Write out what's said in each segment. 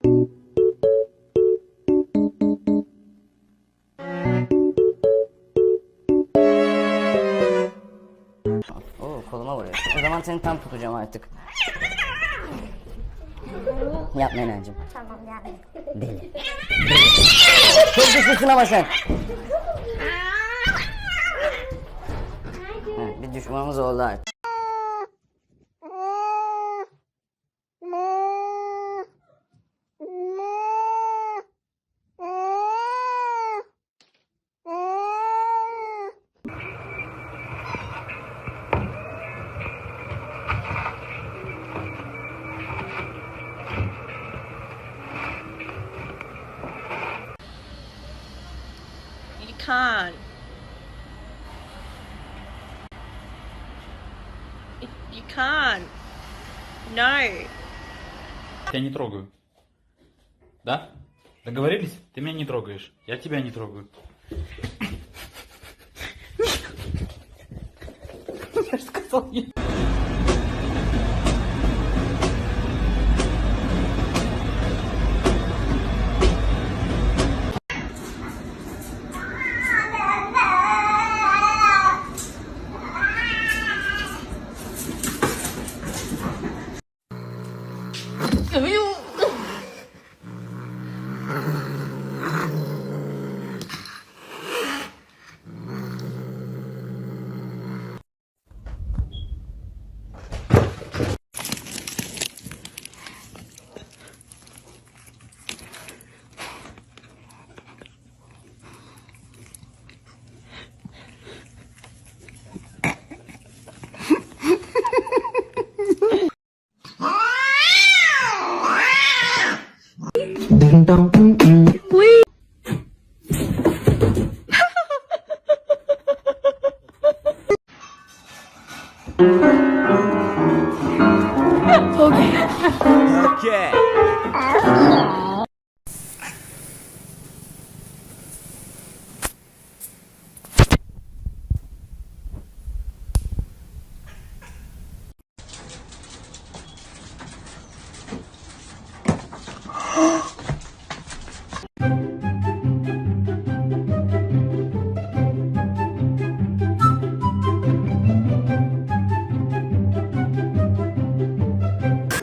Oo, koluma vuruyor. O zaman seni tam tutacağım artık. Yapma Enancığım. Tamam yani. Deli. Çok güçlüsün ama sen. Bir düşmanımız oldu artık. You can't. You can't. No. Я не трогаю. Да? Договорились? Ты меня не трогаешь. Я тебя не трогаю. Я же сказал нет. Okay.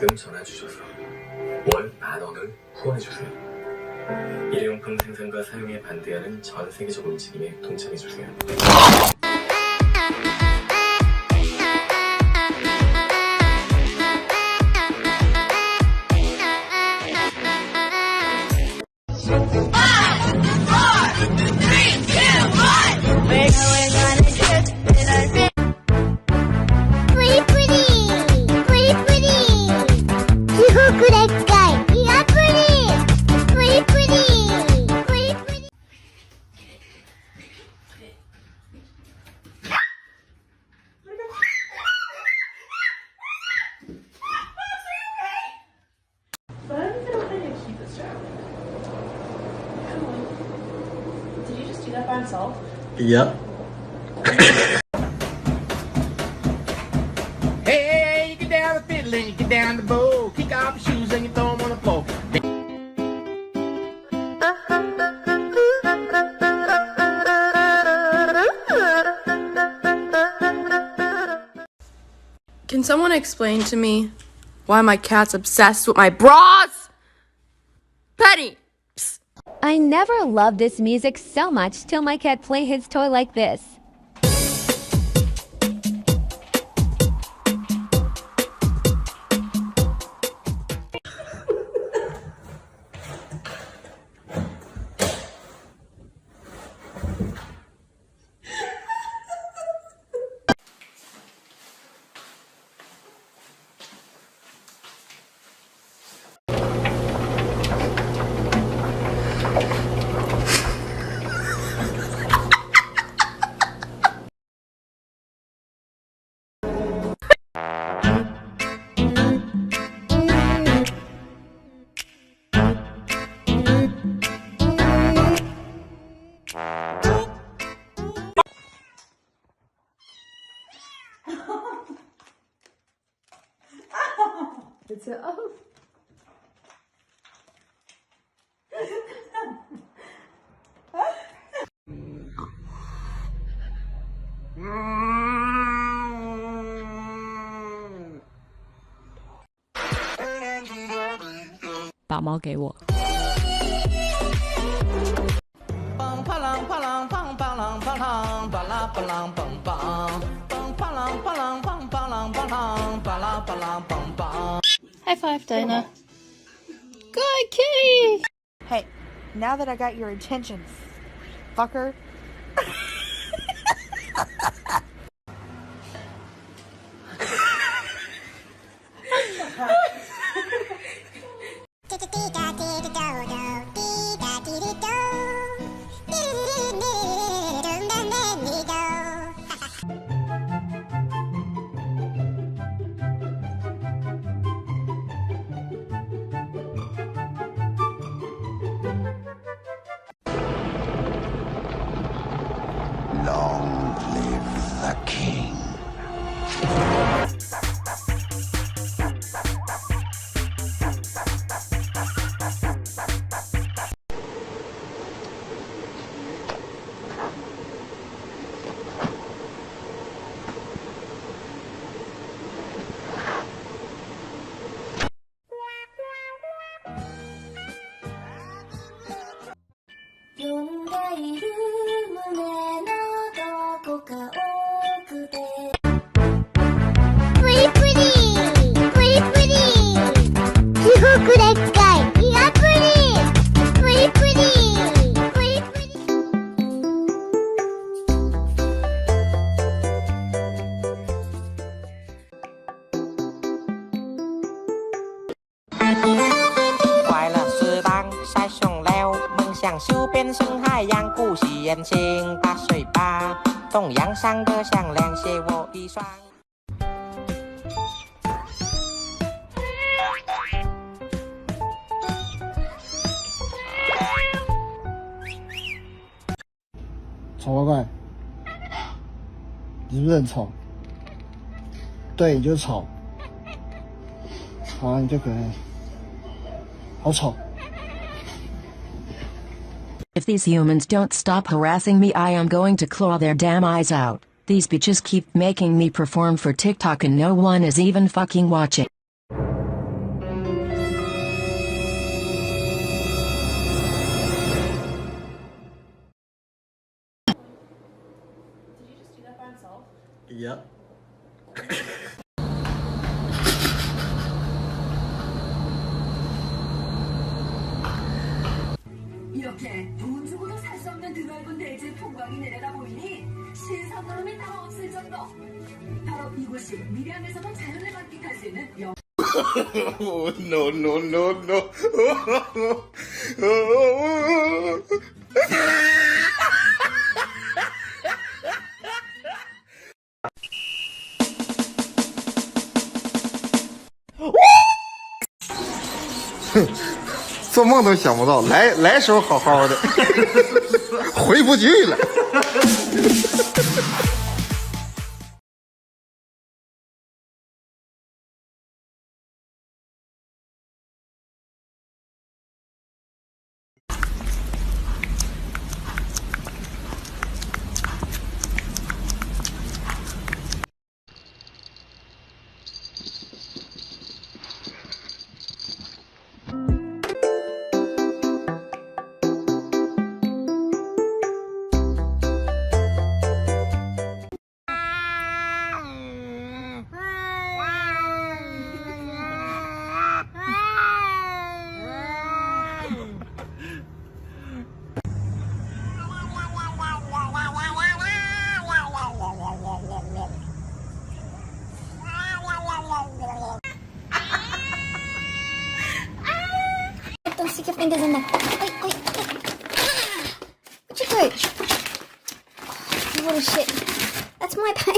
지금 전화 주셔서 월 10,000원을 후원해주세요. 일회용품 생산과 사용에 반대하는 전 세계적 움직임에 동참해주세요. Did you just do that by himself? Yep. Hey, you get down the fiddle and you get down the bow. Kick off your shoes and you throw them on the floor. Can someone explain to me why my cat's obsessed with my bras? Penny! Psst. I never loved this music so much till my cat play his toy like this. It's a 把猫给我。High five, Dana. Good kitty! Hey, now that I got your attention, fucker. Long live the king. “丑乖乖，你是不是很丑？对，你就丑。好，你就可爱。好丑。” If these humans don't stop harassing me, I am going to claw their damn eyes out. These bitches keep making me perform for TikTok and no one is even fucking watching. Did you just do that by himself? Yep. 이렇게 돈 주고도 살 수 없는 드넓은 대지의 풍광이 내려다 보이니 신선함이 다 없을 정도. 바로 이곳이 미량에서도 자연을 만끽할 수 있는 No, no, no, no. “做梦都想不到，来时候好好的，回不去了。” Don't stick your fingers in there. Wait. What you do? Oh, what a shit. That's my pain.